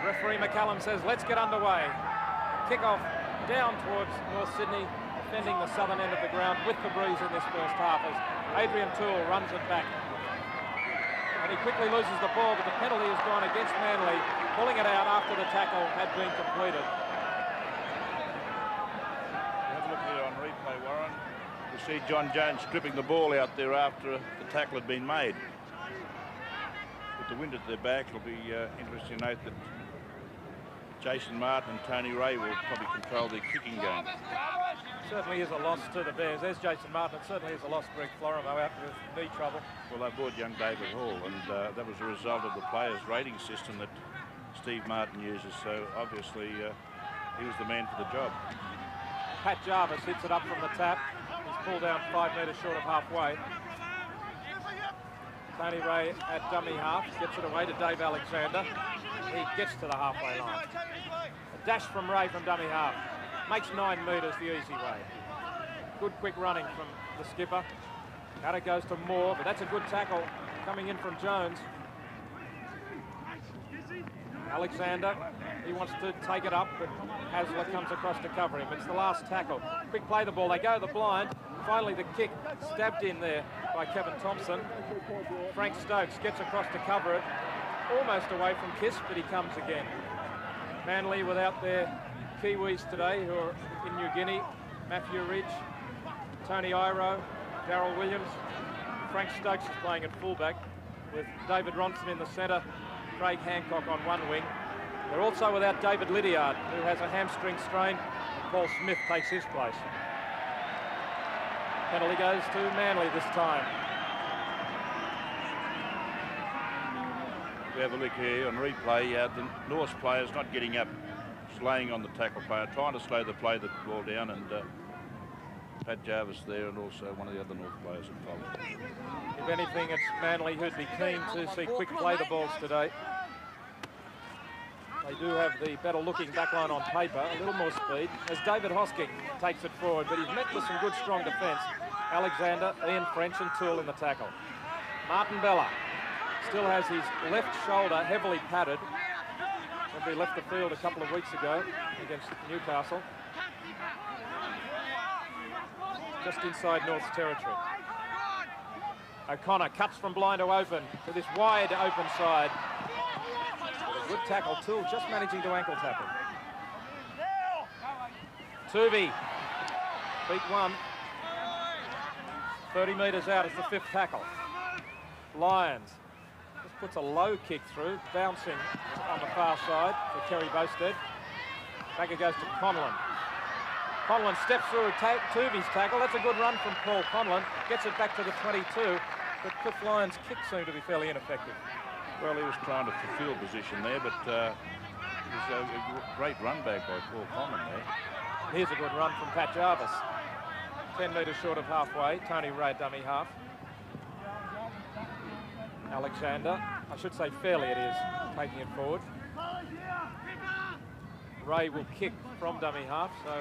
Referee McCallum says, let's get underway. Kick-off down towards North Sydney, defending the southern end of the ground with the breeze in this first half as Adrian Toole runs it back. And he quickly loses the ball, but the penalty has gone against Manly, pulling it out after the tackle had been completed. Have a look here on replay, Warren. You see John Jones stripping the ball out there after the tackle had been made. With the wind at their back, it'll be interesting to note that Jason Martin and Tony Ray will probably control their kicking game. Certainly is a loss to the Bears. There's Jason Martin. It certainly is a loss to Greg Florimo out with knee trouble. Well, they brought young David Hall, and that was a result of the players' rating system that Steve Martin uses. So obviously he was the man for the job. Pat Jarvis hits it up from the tap. He's pulled down 5 metres short of halfway. Tony Ray at dummy half, gets it away to Dave Alexander. He gets to the halfway line. A dash from Ray from dummy half. Makes 9 metres the easy way. Good quick running from the skipper. Out it goes to Moore, but that's a good tackle coming in from Jones. Alexander, he wants to take it up, but Hasler comes across to cover him. It's the last tackle. Quick play the ball. They go to the blind. Finally the kick stabbed in there by Kevin Thompson. Frank Stokes gets across to cover it. Almost away from Kiss, but he comes again. Manly without their Kiwis today, who are in New Guinea. Matthew Ridge, Tony Iro, Darryl Williams. Frank Stokes is playing at fullback with David Ronson in the centre, Craig Hancock on one wing. They're also without David Lydiard, who has a hamstring strain. Paul Smith takes his place. Penalty goes to Manly this time. We have a look here on replay. The North players not getting up, laying on the tackle player, trying to slow the ball down, and Pat Jarvis there, and also one of the other North players involved. If anything, it's Manly who'd be keen to see quick play the balls today. They do have the better looking backline on paper, a little more speed, as David Hosking takes it forward, but he's met with some good strong defence. Alexander, Ian French and Toole in the tackle. Martin Bella still has his left shoulder heavily padded. He left the field a couple of weeks ago against Newcastle. Just inside North's territory. O'Connor cuts from blind to open to this wide open side. A good tackle. Toole just managing to ankle tap him. Tuvey beat one. 30 metres out is the 5th tackle. Lyons just puts a low kick through, bouncing on the far side for Kerry Bowstead. Back it goes to Conlon. Conlon steps through Tuvey's tackle. That's a good run from Paul Conlon. Gets it back to the 22, but Cliff Lyons' kick seemed to be fairly ineffective. Well, he was trying to fulfil position there, but it was a great run back by Paul Conlon there. Here's a good run from Pat Jarvis. 10 metres short of halfway. Tony Ray dummy half. Alexander, I should say fairly it is, taking it forward. Ray will kick from dummy half, so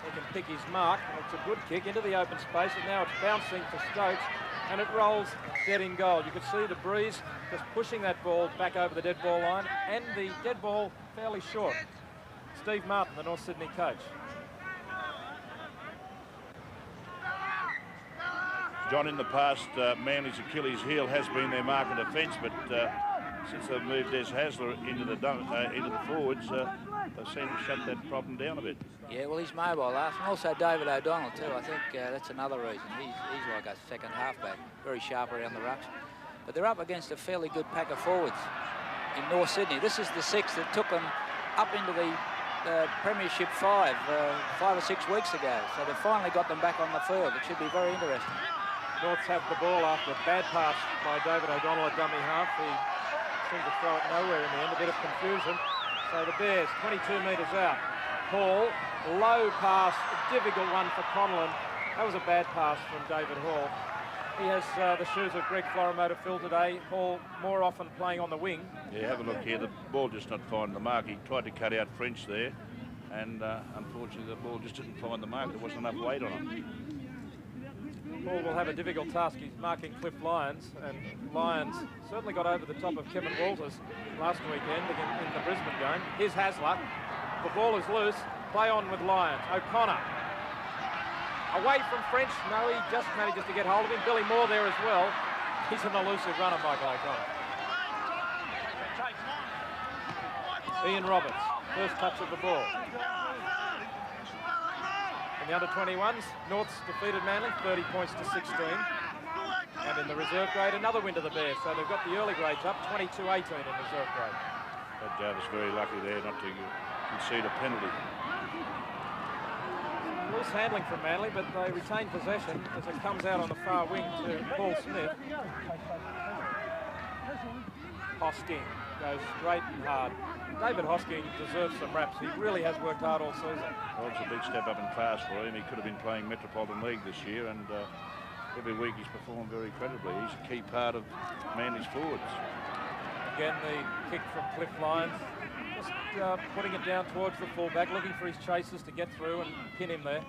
he can pick his mark. It's a good kick into the open space, and now it's bouncing to Stokes, and it rolls dead in goal. You can see the breeze just pushing that ball back over the dead ball line, and the dead ball fairly short. Steve Martin, the North Sydney coach. John, in the past, Manly's Achilles heel has been their mark of defence, but since they've moved Des Hasler into the forwards, they've seemed to shut that problem down a bit. Yeah, well, he's mobile, and also David O'Donnell too. I think that's another reason. He's like a second halfback, very sharp around the rucks. But they're up against a fairly good pack of forwards in North Sydney. This is the 6 that took them up into the Premiership 5 or 6 weeks ago. So they've finally got them back on the field. It should be very interesting. Norths have the ball after a bad pass by David O'Donnell at dummy half. He seemed to throw it nowhere in the end, a bit of confusion. So the Bears, 22 metres out. Hall, low pass, a difficult one for Conlon. That was a bad pass from David Hall. He has the shoes of Greg Florimo to fill today. Hall more often playing on the wing. Yeah, have a look here. The ball just not finding the mark. He tried to cut out French there, and unfortunately the ball just didn't find the mark. There wasn't enough weight on it. Paul will have a difficult task. He's marking Cliff Lyons, and Lyons certainly got over the top of Kevin Walters last weekend in the Brisbane game. Here's Hasler. The ball is loose. Play on with Lyons. O'Connor. Away from French. No, he just manages to get hold of him. Billy Moore there as well. He's an elusive runner, Michael O'Connor. Ian Roberts. First touch of the ball. In the under-21s, Norths defeated Manly 30 points to 16. And in the reserve grade, another win to the Bears. So they've got the early grades up 22-18 in reserve grade. But Jarvis very lucky there not to concede a penalty. Loose handling from Manly, but they retain possession as it comes out on the far wing to Paul Smith. Hosking goes straight and hard. David Hosking deserves some raps. He really has worked hard all season. Well, it's a big step up in class for him. He could have been playing Metropolitan League this year, and every week he's performed very credibly. He's a key part of Manly's forwards. Again, the kick from Cliff Lyons. Just putting it down towards the fullback, looking for his chasers to get through and pin him there.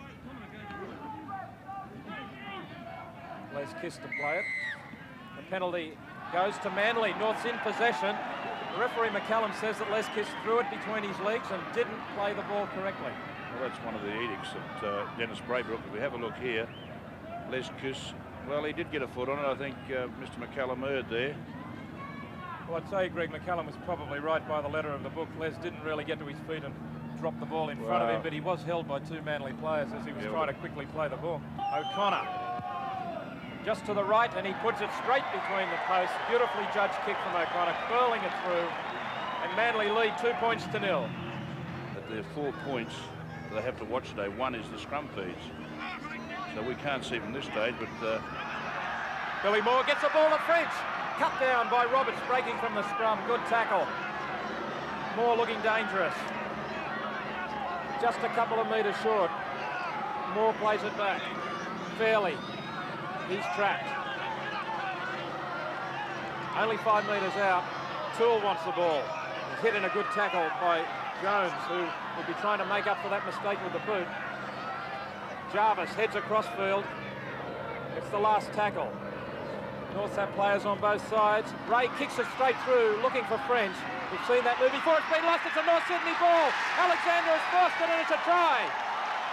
Les Kiss to play it. The penalty goes to Manly. North's in possession. The referee McCallum says that Les Kiss threw it between his legs and didn't play the ball correctly. Well, that's one of the edicts that Dennis Braybrook. If we have a look here, Les Kiss, well, he did get a foot on it. I think Mr. McCallum erred there. Well, I'd say Greg McCallum was probably right by the letter of the book. Les didn't really get to his feet and drop the ball in front of him, but he was held by two Manly players as he was trying to quickly play the ball. O'Connor just to the right, and he puts it straight between the posts. Beautifully judged kick from O'Connor, curling it through, and Manly lead 2 points to 0. But there are 4 points that they have to watch today. One is the scrum feeds, so we can't see from this stage, but Billy Moore gets the ball to French. Cut down by Roberts, breaking from the scrum. Good tackle. Moore looking dangerous. Just a couple of metres short. Moore plays it back. Fairley. He's trapped. Only 5 metres out. Toole wants the ball. He's hit in a good tackle by Jones, who will be trying to make up for that mistake with the boot. Jarvis heads across field. It's the last tackle. Norths have players on both sides. Ray kicks it straight through, looking for French. We've seen that move before. It's been lost. It's a North Sydney ball. Alexander has forced it, and it's a try.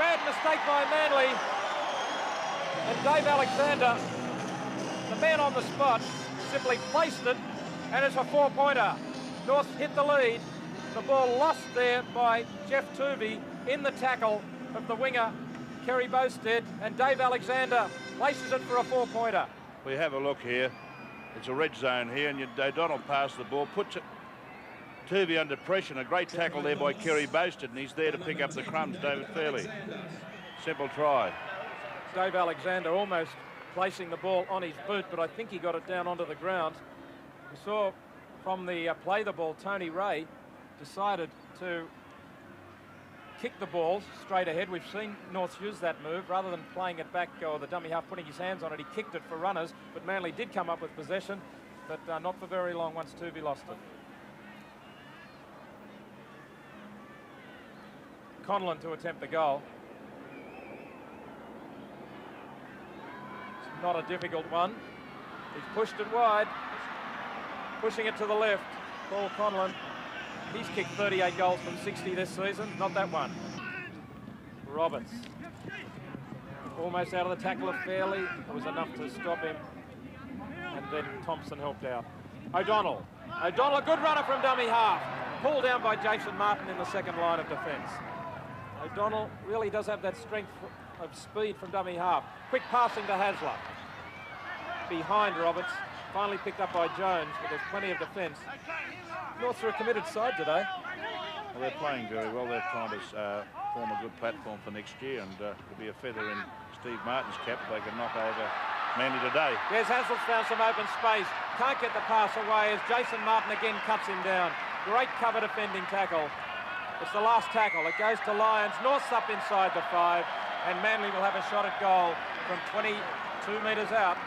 Bad mistake by Manly. And Dave Alexander, the man on the spot, simply placed it, and it's a 4-pointer. North hit the lead. The ball lost there by Jeff Tuvey in the tackle of the winger, Kerry Bowstead, and Dave Alexander places it for a 4-pointer. we have a look here. It's a red zone here, and O'Donnell passes the ball, puts it Tuvey under pressure, and a great tackle there by Kerry Bowstead, and he's there to pick up the crumbs, David Fairley. Simple try. Dave Alexander almost placing the ball on his boot, but I think he got it down onto the ground. We saw from the play the ball, Tony Ray decided to kick the ball straight ahead. We've seen North use that move. Rather than playing it back or the dummy half putting his hands on it, he kicked it for runners, but Manly did come up with possession, but not for very long once Tuvey lost it. Conlon to attempt the goal. It's not a difficult one. He's pushed it wide, pushing it to the left. Paul Conlon. He's kicked 38 goals from 60 this season. Not that one. Roberts. Almost out of the tackle of Fairley. It was enough to stop him. And then Thompson helped out. O'Donnell. O'Donnell, a good runner from dummy half. Pulled down by Jason Martin in the second line of defence. O'Donnell really does have that strength of speed from dummy half. Quick passing to Hasler. Behind Roberts. Finally picked up by Jones, but there's plenty of defence. Norths are a committed side today. Well, they're playing very well. They're trying to form a good platform for next year, and it'll be a feather in Steve Martin's cap if they can knock over Manly today. Yes, Hasler's found some open space. Can't get the pass away as Jason Martin again cuts him down. Great cover defending tackle. It's the last tackle. It goes to Lyons. North's up inside the 5, and Manly will have a shot at goal from 22 metres out.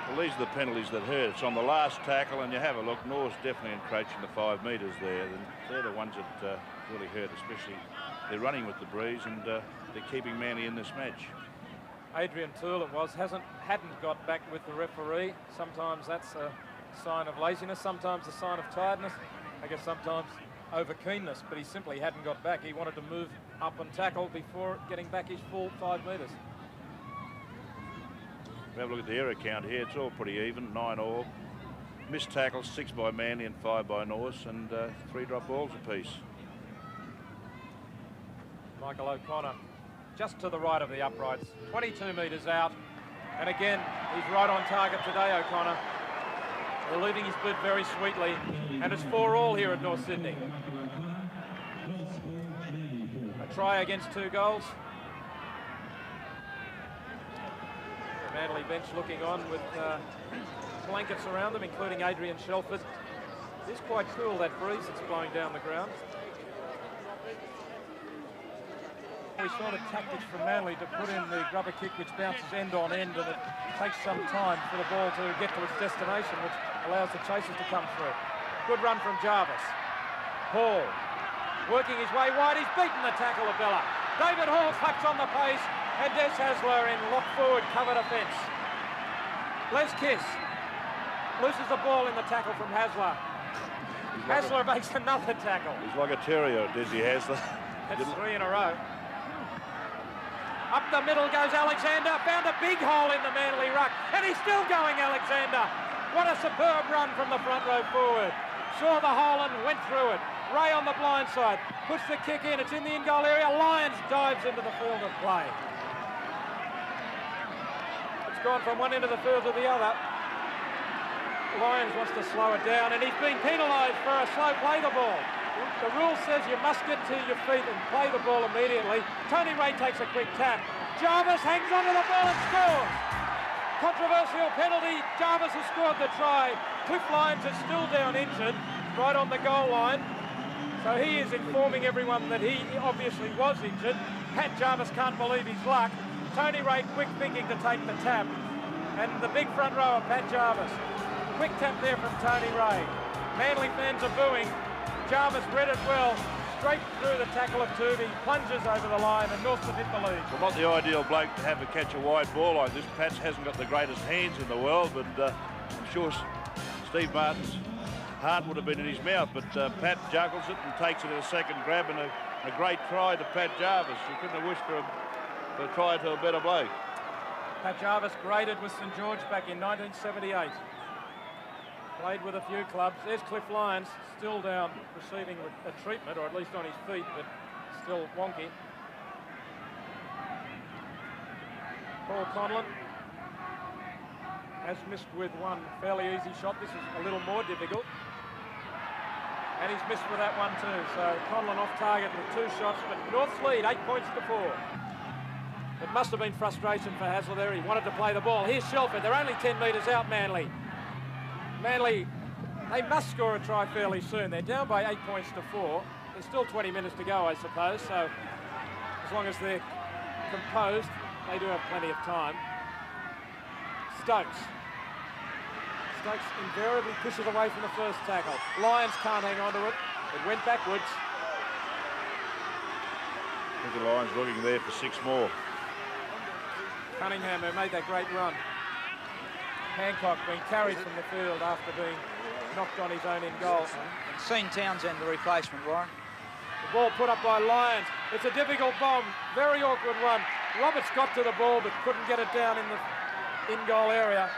Well, these are the penalties that hurt. It's on the last tackle, and you have a look. North's definitely encroaching the 5 metres there. And they're the ones that really hurt, especially they're running with the breeze, and they're keeping Manly in this match. Adrian Toole it was, hadn't got back with the referee. Sometimes that's a sign of laziness, sometimes a sign of tiredness, I guess sometimes over keenness, but he simply hadn't got back. He wanted to move up and tackle before getting back his full 5 metres. Have a look at the error count here. It's all pretty even, 9 all. Missed tackles, 6 by Manly and 5 by Norse, and 3 drop balls apiece. Michael O'Connor just to the right of the uprights, 22 metres out, and again he's right on target today, O'Connor, relieving his bid very sweetly, and it's 4 all here at North Sydney. A try against 2 goals. The Manly bench looking on with blankets around them, including Adrian Shelford. It's quite cool, that breeze that's blowing down the ground. We saw the tactics from Manly to put in the grubber kick, which bounces end on end, and it takes some time for the ball to get to its destination, which allows the chasers to come through. Good run from Jarvis. Hall working his way wide. He's beaten the tackle of Bella. David Hall claps on the pace, and Des Hasler in lock forward cover defence. Les Kiss loses the ball in the tackle from Hasler. Hasler makes another tackle. He's like a terrier, Desi Hasler. That's 3 in a row. Up the middle goes Alexander, found a big hole in the Manly ruck, and he's still going, Alexander. What a superb run from the front row forward. Saw the hole and went through it. Ray on the blind side, puts the kick in, it's in the in-goal area. Lyons dives into the field of play. It's gone from one end of the field to the other. Lyons wants to slow it down, and he's been penalised for a slow play the ball. The rule says you must get to your feet and play the ball immediately. Tony Ray takes a quick tap. Jarvis hangs onto the ball and scores. Controversial penalty. Jarvis has scored the try. Cliff Lyons is still down injured, right on the goal line. So he is informing everyone that he obviously was injured. Pat Jarvis can't believe his luck. Tony Ray quick thinking to take the tap. And the big front rower, Pat Jarvis. Quick tap there from Tony Ray. Manly fans are booing. Jarvis read it well, straight through the tackle of Tooby, plunges over the line, and North have hit the lead. Well, not the ideal bloke to have to catch a wide ball like this. Pat hasn't got the greatest hands in the world, but I'm sure Steve Martin's heart would have been in his mouth, but Pat juggles it and takes it at a second grab, and a great try to Pat Jarvis. You couldn't have wished for a try to a better bloke. Pat Jarvis graded with St George back in 1978. Played with a few clubs. There's Cliff Lyons, still down, receiving a treatment, or at least on his feet, but still wonky. Paul Conlon has missed with one fairly easy shot. This is a little more difficult. And he's missed with that one too. So Conlon off target with 2 shots, but North's lead, 8 points to 4. It must have been frustration for Hasler there. He wanted to play the ball. Here's Shelford. They're only 10 metres out, Manly. Manly, they must score a try fairly soon. They're down by 8 points to 4. There's still 20 minutes to go, I suppose, so as long as they're composed, they do have plenty of time. Stokes invariably pushes away from the first tackle. Lyons can't hang on to it. It went backwards. I think the Lions looking there for 6 more. Cunningham, who made that great run. Hancock being carried from the field after being knocked on his own in goal. Seen Townsend, the replacement, Warren. The ball put up by Lyons. It's a difficult bomb, very awkward one. Roberts got to the ball but couldn't get it down in the in-goal area.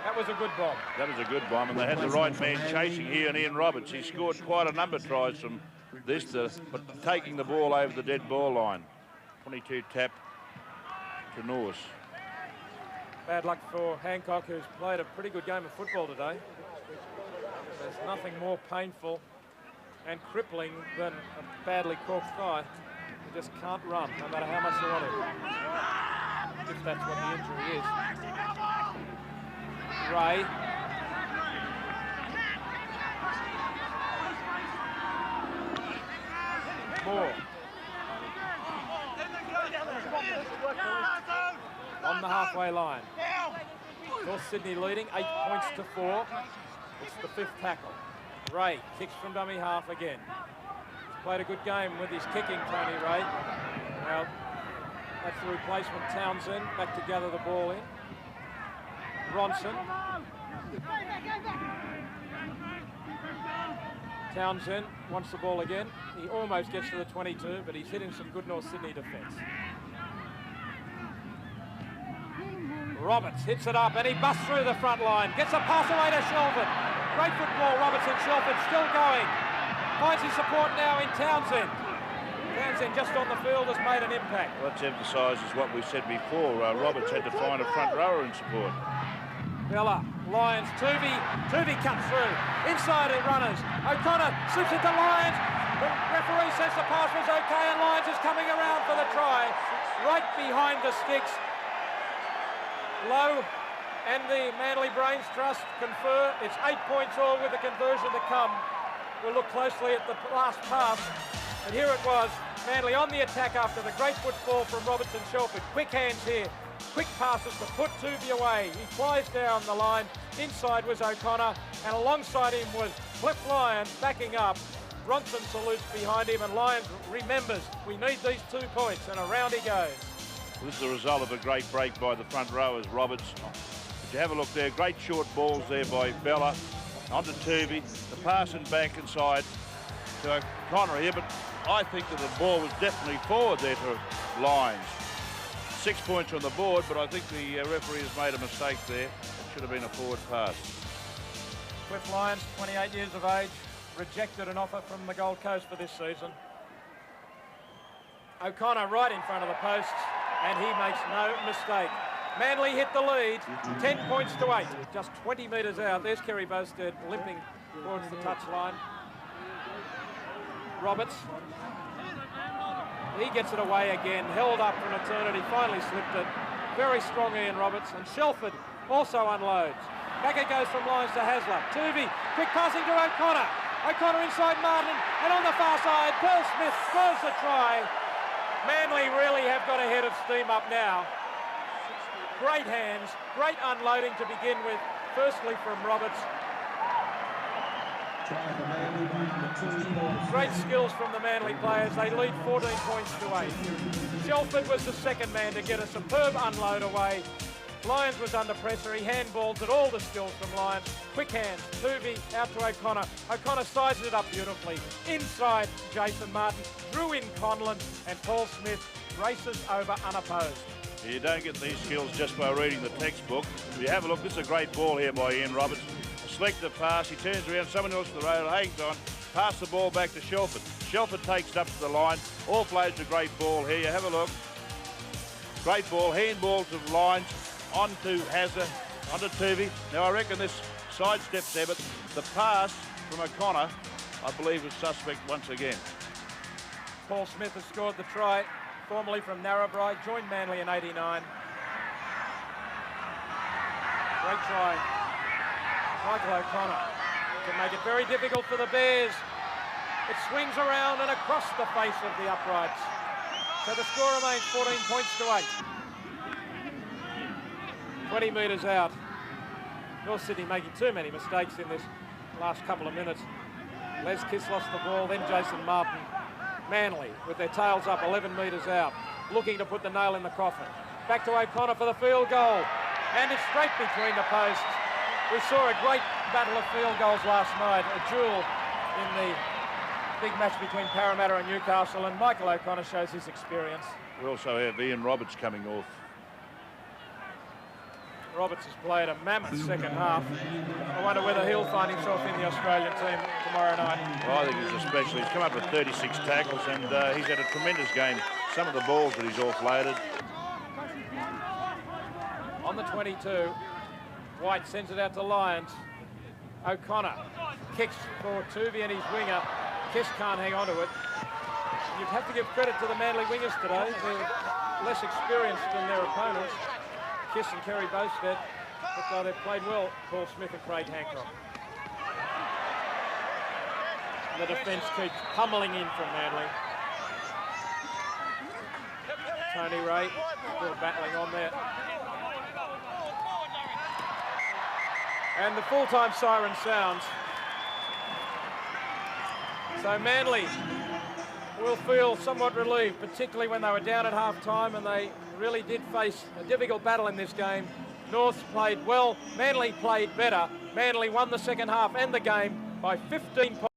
That was a good bomb. That was a good bomb, and they had the right man chasing here, and Ian Roberts. He scored quite a number of tries from this, but taking the ball over the dead ball line. 22 tap to Norse. Bad luck for Hancock, who's played a pretty good game of football today. There's nothing more painful and crippling than a badly corked thigh. You just can't run, no matter how much you want to, if that's what the injury is. Ray. Moore. On the halfway line. North Sydney leading, 8 points to 4. It's the 5th tackle. Ray kicks from dummy half again. He's played a good game with his kicking, Tony Ray. Now, That's the replacement, Townsend, back to gather the ball in. Ronson. Townsend wants the ball again. He almost gets to the 22, but he's hitting some good North Sydney defence. Roberts hits it up and he busts through the front line. Gets a pass away to Shelford. Great football, Robertson. Shelford still going. Finds his support now in Townsend. Townsend just on the field has made an impact. Well, that emphasises what we said before. Roberts had to find a front rower in support. Bella, Lyons, Tuvey cuts through. Inside it runners. O'Connor slips it to Lyons. The referee says the pass was okay and Lyons is coming around for the try. Right behind the sticks. Lowe and the Manly Brains Trust confer. It's 8 points all with the conversion to come. We'll look closely at the last pass. And here it was, Manly on the attack after the great football from Robertson Shelford. Quick hands here, quick passes to put Tuvey away. He flies down the line. Inside was O'Connor, and alongside him was Cliff Lyons backing up. Ronson salutes behind him, and Lyons remembers, we need these 2 points, and around he goes. This is the result of a great break by the front rowers, Roberts. If you have a look there, great short balls there by Bella onto Tuvey. The pass and back inside to O'Connor here, but I think that the ball was definitely forward there to Lyons. 6 points on the board, but I think the referee has made a mistake there. It should have been a forward pass. Cliff Lyons, 28 years of age, rejected an offer from the Gold Coast for this season. O'Connor right in front of the posts, and he makes no mistake. Manly hit the lead, 10 points to 8, just 20 metres out. There's Kerry Bowstead limping towards the touchline. Roberts, he gets it away again, held up for an eternity, finally slipped it. Very strong Ian Roberts, and Shelford also unloads. Back it goes from Lyons to Hasler. Tuvey, quick passing to O'Connor. O'Connor inside Martin, and on the far side, Pearl Smith scores the try. Manly really have got a head of steam up now. Great hands, great unloading to begin with, firstly from Roberts. Great skills from the Manly players. They lead 14 points to 8. Shelford was the second man to get a superb unload away. Lyons was under pressure. He handballs at all the skills from Lyons. Quick hands. Tuvey out to O'Connor. O'Connor sizes it up beautifully. Inside Jason Martin. Drew in Conlon, and Paul Smith races over unopposed. You don't get these skills just by reading the textbook. If you have a look, this is a great ball here by Ian Roberts. A selective pass, he turns around, someone else to the road, hangs on, pass the ball back to Shelford. Shelford takes it up to the line. All plays a great ball here. You have a look. Great ball, handball to Lyons, onto Hazard, onto Tuvey. Now I reckon this sidesteps there, but the pass from O'Connor, I believe, was suspect once again. Paul Smith has scored the try, formerly from Narrabri, joined Manly in '89. Great try. Michael O'Connor can make it very difficult for the Bears. It swings around and across the face of the uprights. So the score remains 14 points to 8. 20 metres out. North Sydney making too many mistakes in this last couple of minutes. Les Kiss lost the ball, then Jason Martin. Manly with their tails up 11 metres out, looking to put the nail in the coffin. Back to O'Connor for the field goal, and it's straight between the posts. We saw a great battle of field goals last night, a duel in the big match between Parramatta and Newcastle, and Michael O'Connor shows his experience. We also have Ian Roberts coming off. Roberts has played a mammoth second half. I wonder whether he'll find himself in the Australian team tomorrow night. Well, I think he's especially. He's come up with 36 tackles, and he's had a tremendous game. Some of the balls that he's offloaded. On the 22, White sends it out to Lyons. O'Connor kicks for Tuvey and his winger. Kiss can't hang on to it. You'd have to give credit to the Manly wingers today. They're less experienced than their opponents. Kiss and Kerry Bowstead, but they've played well, Paul Smith and Craig Hancock. The defence keeps pummelling in from Manly. Tony Ray still battling on there. And the full-time siren sounds. So Manly will feel somewhat relieved, particularly when they were down at half-time and they really did face a difficult battle in this game. North played well, Manly played better. Manly won the second half and the game by 15 points.